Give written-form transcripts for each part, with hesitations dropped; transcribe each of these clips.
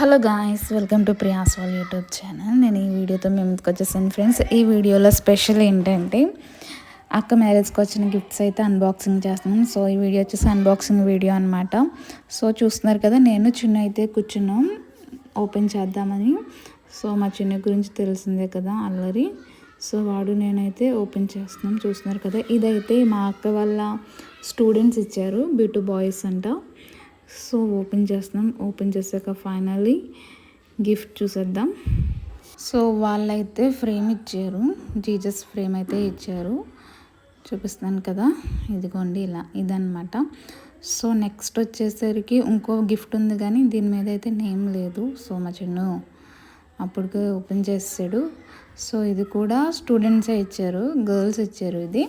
Hello guys, welcome to Priya's వాళ్ళ YouTube channel. నేను ఈ వీడియోతో మేము ముందుకు వచ్చేసాను ఫ్రెండ్స్. ఈ వీడియోలో స్పెషల్ ఏంటంటే అక్క మ్యారేజ్కి వచ్చిన గిఫ్ట్స్ అయితే అన్బాక్సింగ్ చేస్తున్నాం. సో ఈ వీడియో వచ్చేసి అన్బాక్సింగ్ వీడియో అనమాట. సో చూస్తున్నారు కదా, నేను చిన్న అయితే కూర్చున్నాం ఓపెన్ చేద్దామని. సో మా చిన్న గురించి తెలిసిందే కదా, అల్లరి. సో వాడు నేనైతే ఓపెన్ చేస్తున్నాం. చూస్తున్నారు కదా, ఇదైతే మా అక్క వాళ్ళ స్టూడెంట్స్ ఇచ్చారు, B2 బాయ్స్ అంట. సో ఓపెన్ చేస్తున్నాం. ఓపెన్ చేసాక ఫైనల్లీ గిఫ్ట్ చూసేద్దాం. సో వాళ్ళైతే ఫ్రేమ్ ఇచ్చారు, జీజస్ ఫ్రేమ్ అయితే ఇచ్చారు. చూపిస్తున్నాను కదా, ఇదిగోండి ఇలా ఇదన్నమాట. సో నెక్స్ట్ వచ్చేసరికి ఇంకో గిఫ్ట్ ఉంది, కానీ దీని మీద అయితే నేమ్ లేదు. సో మా చిన్ను అప్పటికే ఓపెన్ చేసాడు. సో ఇది కూడా స్టూడెంట్సే ఇచ్చారు, గర్ల్స్ ఇచ్చారు. ఇది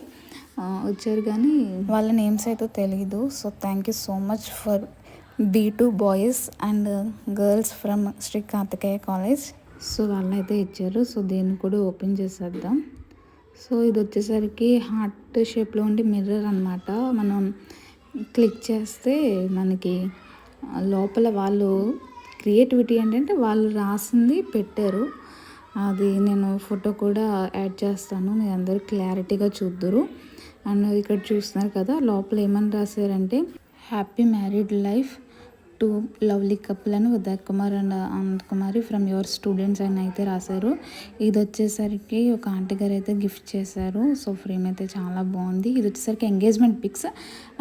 వచ్చారు కానీ వాళ్ళ నేమ్స్ అయితే తెలీదు. So thank you so much for B2 boys and girls from Shri Karthikeya college. So వాళ్ళైతే ఇచ్చారు. సో దీన్ని కూడా ఓపెన్ చేసేద్దాం. సో ఇది వచ్చేసరికి హార్ట్ షేప్లో ఉండి మిర్రర్ అనమాట. మనం క్లిక్ చేస్తే మనకి లోపల వాళ్ళు క్రియేటివిటీ ఏంటంటే వాళ్ళు రాసింది పెట్టారు. అది నేను ఫోటో కూడా యాడ్ చేస్తాను, మీరు అందరూ క్లారిటీగా చూద్దురు. అండ్ ఇక్కడ చూస్తున్నారు కదా, లోపల ఏమని రాశారంటే happy married life to lovely couple అని Uday Kumar and Anant Kumari from your students అని అయితే రాశారు. ఇది వచ్చేసరికి ఒక ఆంటీ గారు అయితే గిఫ్ట్ చేశారు. సో ఫ్రేమ్ అయితే చాలా బాగుంది. ఇది వచ్చేసరికి ఎంగేజ్మెంట్ పిక్స్.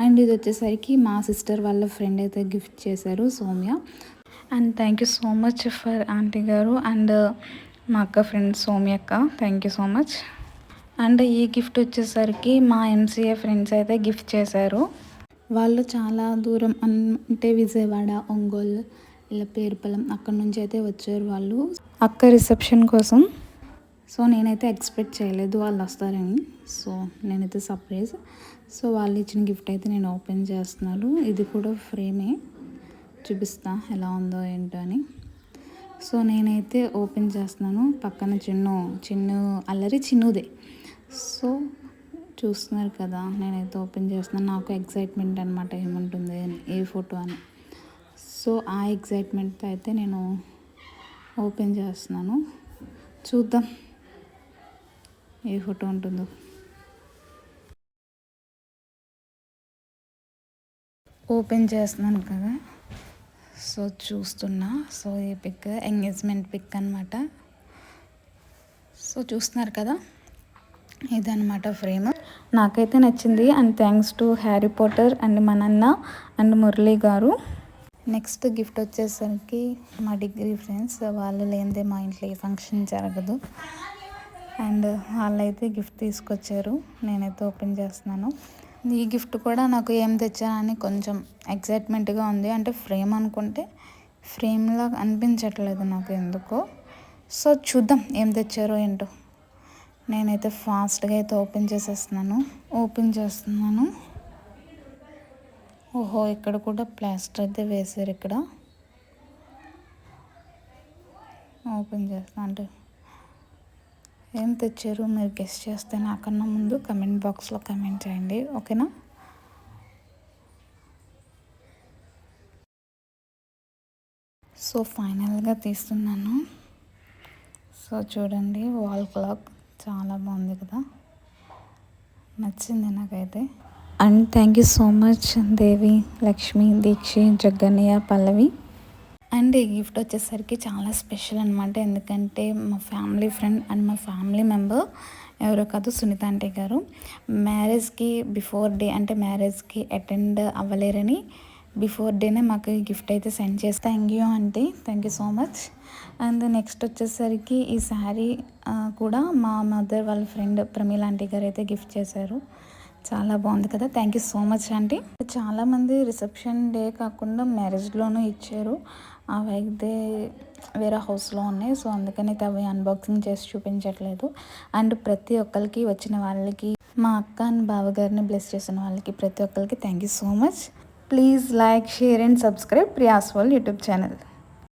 అండ్ ఇది వచ్చేసరికి మా సిస్టర్ వాళ్ళ ఫ్రెండ్ అయితే గిఫ్ట్ చేశారు, Soumya. And thank you so much for aunty గారు అండ్ మా అక్క ఫ్రెండ్ సౌమ్య అక్క, thank you so much. And ఈ గిఫ్ట్ వచ్చేసరికి మా MCA ఫ్రెండ్స్ అయితే గిఫ్ట్ చేశారు. వాళ్ళు చాలా దూరం అంటే విజయవాడ, ఒంగోలు, ఇలా పేరుపాలెం అక్కడ నుంచి అయితే వచ్చారు వాళ్ళు అక్క రిసెప్షన్ కోసం. సో నేనైతే ఎక్స్పెక్ట్ చేయలేదు వాళ్ళు వస్తారని. సో నేనైతే సర్ప్రైజ్. సో వాళ్ళు ఇచ్చిన గిఫ్ట్ అయితే నేను ఓపెన్ చేస్తున్నాను. ఇది కూడా ఫ్రేమే, చూపిస్తా ఎలా ఉందో ఏంటో అని. సో నేనైతే ఓపెన్ చేస్తున్నాను. పక్కన చిన్ను అల్లరి చిన్నుదే. సో చూస్తున్నారు కదా, నేనైతే ఓపెన్ చేస్తున్నాను. నాకు ఎక్సైట్మెంట్ అనమాట, ఏముంటుంది ఏ ఫోటో అని. సో ఆ ఎక్సైట్మెంట్తో అయితే నేను ఓపెన్ చేస్తున్నాను. చూద్దాం ఏ ఫోటో ఉంటుందో. ఓపెన్ చేస్తున్నాను కదా, సో చూస్తున్నా. సో ఈ పిక్ ఎంగేజ్మెంట్ పిక్ అనమాట. సో చూస్తున్నారు కదా, ఇదనమాట ఫ్రేమ్. నాకైతే నచ్చింది. And thanks to Harry Potter and మా నాన్న అండ్ మురళీ గారు. నెక్స్ట్ గిఫ్ట్ వచ్చేసరికి మా డిగ్రీ ఫ్రెండ్స్. వాళ్ళు లేనిదే మా ఇంట్లో ఏ ఫంక్షన్ జరగదు. అండ్ వాళ్ళైతే గిఫ్ట్ తీసుకొచ్చారు, నేనైతే ఓపెన్ చేస్తున్నాను. ఈ గిఫ్ట్ కూడా నాకు ఏం తెచ్చానని కొంచెం ఎక్సైట్మెంట్గా ఉంది. అంటే ఫ్రేమ్ అనుకుంటే ఫ్రేమ్లా అనిపించట్లేదు నాకు ఎందుకో. సో చూద్దాం ఏం తెచ్చారో ఏంటో. నేనైతే ఫాస్ట్గా అయితే ఓపెన్ చేస్తున్నాను. ఓహో, ఇక్కడ కూడా ప్లాస్టర్ అయితే వేసారు. ఇక్కడ ఓపెన్ చేస్తాను. అంటే ఏం తెచ్చారు మీరు గెస్ చేస్తే నాకన్నా ముందు కమెంట్ బాక్స్లో కమెంట్ చేయండి, ఓకేనా? సో ఫైనల్గా తీస్తున్నాను. సో చూడండి, వాల్ క్లాక్ చాలా బాగుంది కదా, నచ్చింది నాకైతే. And thank you so much Devi, Lakshmi, Dikshi, Jagannayya, Pallavi. And ఈ గిఫ్ట్ వచ్చేసరికి చాలా స్పెషల్ అనమాట. ఎందుకంటే మా ఫ్యామిలీ ఫ్రెండ్ అండ్ మా ఫ్యామిలీ మెంబర్ ఎవరో కాదు, సునీత ఆంటీ గారు మ్యారేజ్కి బిఫోర్ డే, అంటే మ్యారేజ్కి అటెండ్ అవ్వలేరని బిఫోర్ డేనే మాకు ఈ గిఫ్ట్ అయితే సెండ్ చేసి thank you aunty, thank you so much. And next వచ్చేసరికి ఈ శారీ కూడా మా మదర్ వాళ్ళ ఫ్రెండ్ ప్రమీల ఆంటీ గారు అయితే గిఫ్ట్ చేశారు. చాలా బాగుంది కదా, thank you so much aunty. చాలామంది రిసెప్షన్ డే కాకుండా మ్యారేజ్లోనూ ఇచ్చారు, అవి అయితే వేరే హౌస్లో ఉన్నాయి. సో అందుకని అవి అన్బాక్సింగ్ చేసి చూపించట్లేదు. అండ్ ప్రతి ఒక్కరికి వచ్చిన వాళ్ళకి, మా అక్క అండ్ బావగారిని బ్లెస్ చేసిన వాళ్ళకి ప్రతి ఒక్కరికి thank you so much. Please like, share and subscribe Priya's world YouTube channel.